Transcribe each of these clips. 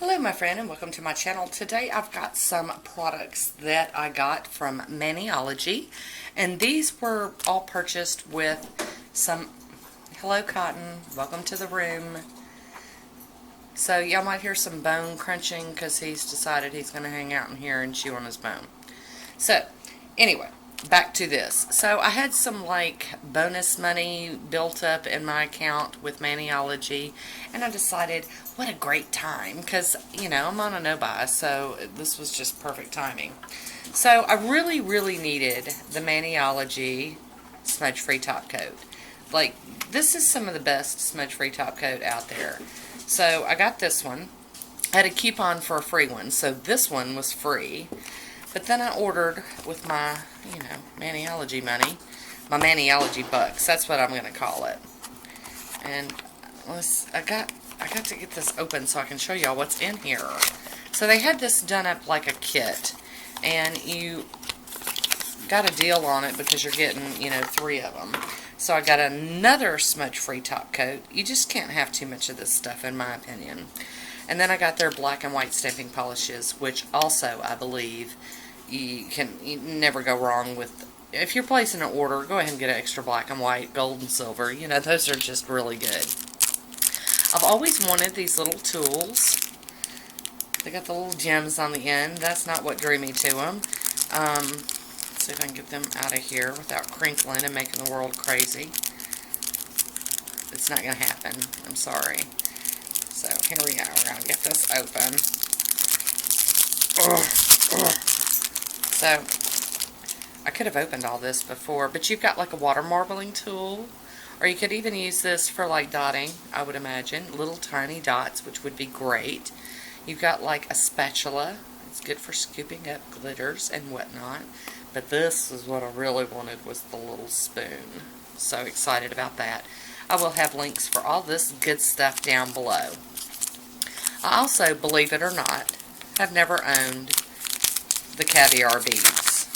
Hello my friend and welcome to my channel. Today I've got some products that I got from Maniology, and these were all purchased with some, hello Cotton, welcome to the room. So y'all might hear some bone crunching because he's decided he's going to hang out in here and chew on his bone. So anyway, back to this. So I had some like bonus money built up in my account with Maniology, and I decided what a great time because, you know, I'm on a no-buy, so this was just perfect timing. So I really needed the Maniology smudge free top coat. Like, this is some of the best smudge free top coat out there. So I got this one. I had a coupon for a free one, so this one was free. But then I ordered with my, you know, Maniology money, my Maniology bucks. That's what I'm going to call it. And I got to get this open so I can show y'all what's in here. So they had this done up like a kit, and you got a deal on it because you're getting, you know, 3 of them. So I got another smudge-free top coat. You just can't have too much of this stuff, in my opinion. And then I got their black and white stamping polishes, which also, I believe, you never go wrong with. If you're placing an order, go ahead and get an extra black and white, gold and silver. You know, those are just really good. I've always wanted these little tools. They got the little gems on the end. That's not what drew me to them. Let's see if I can get them out of here without crinkling and making the world crazy. It's not going to happen. I'm sorry. So here we go. We're going to get this open. So I could have opened all this before, but you've got like a water marbling tool, or you could even use this for like dotting, I would imagine. Little tiny dots, which would be great. You've got like a spatula. It's good for scooping up glitters and whatnot. But this is what I really wanted, was the little spoon. So excited about that. I will have links for all this good stuff down below. I also, believe it or not, have never owned the Caviar Beans.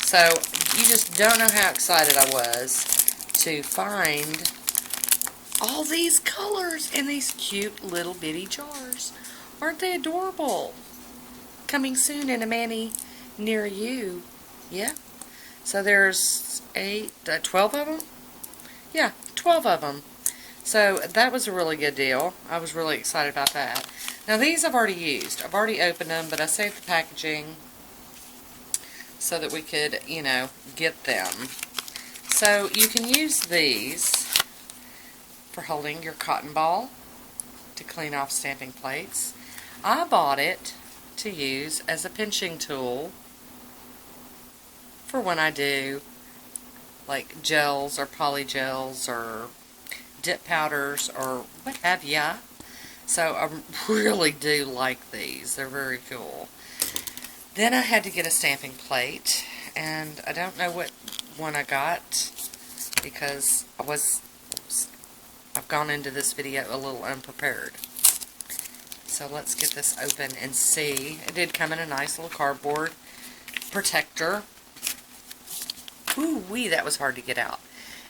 So you just don't know how excited I was to find all these colors in these cute little bitty jars. Aren't they adorable? Coming soon in a Manny near you. Yeah. So there's 12 of them? Yeah, 12 of them. So that was a really good deal. I was really excited about that. Now these I've already used. I've already opened them, but I saved the packaging so that we could, you know, get them. So you can use these for holding your cotton ball to clean off stamping plates. I bought it to use as a pinching tool for when I do like gels or polygels or dip powders or what have ya. So I really do like these. They're very cool. Then I had to get a stamping plate, and I don't know what one I got because I've gone into this video a little unprepared. So let's get this open and see. It did come in a nice little cardboard protector. Ooh wee, that was hard to get out.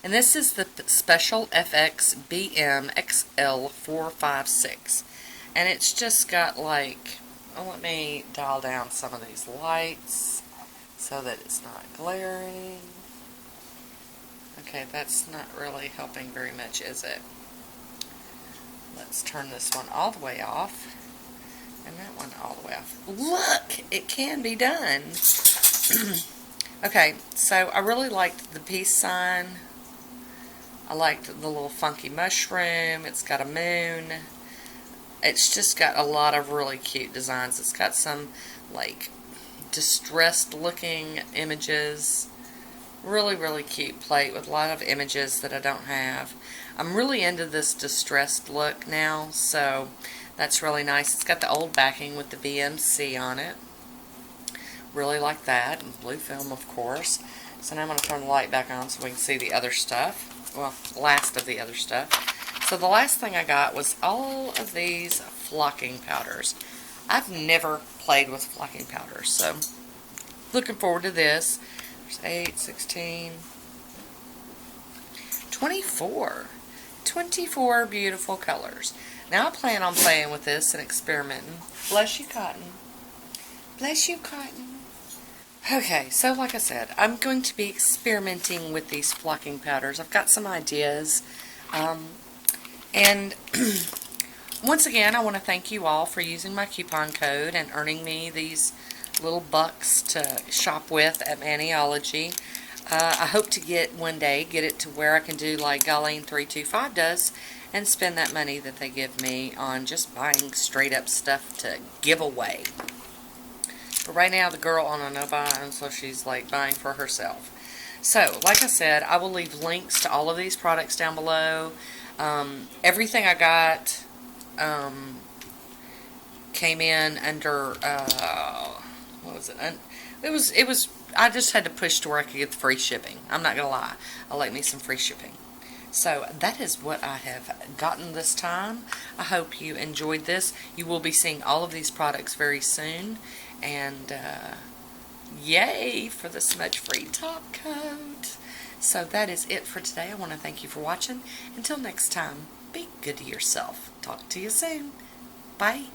And this is the Special FX BM XL 456. And it's just got like, oh, let me dial down some of these lights so that it's not glaring. Okay, that's not really helping very much, is it? Let's turn this one all the way off. And that one all the way off. Look! It can be done. Okay, so I really liked the peace sign. I liked the little funky mushroom. It's got a moon. It's just got a lot of really cute designs. It's got some like distressed looking images. Really cute plate with a lot of images that I don't have. I'm really into this distressed look now, so that's really nice. It's got the old backing with the BMC on it. Really like that. And blue film, of course. So now I'm going to turn the light back on so we can see the other stuff. Well, last of the other stuff. So the last thing I got was all of these flocking powders. I've never played with flocking powders, so looking forward to this. There's 8, 16, 24. 24 beautiful colors. Now I plan on playing with this and experimenting. Bless you, Cotton. Bless you, Cotton. Okay, so like I said, I'm going to be experimenting with these flocking powders. I've got some ideas. And once again, I want to thank you all for using my coupon code and earning me these little bucks to shop with at Maniology. I hope to get it to where I can do like Galene325 does and spend that money that they give me on just buying straight up stuff to give away. But right now the girl on a no buy, and so she's like buying for herself. So, like I said, I will leave links to all of these products down below. Everything I got came in under what was it? It was. I just had to push to where I could get the free shipping. I'm not gonna lie. I like me some free shipping. So that is what I have gotten this time. I hope you enjoyed this. You will be seeing all of these products very soon. And yay for the smudge free top coat. So that is it for today. I want to thank you for watching. Until next time, be good to yourself. Talk to you soon. Bye.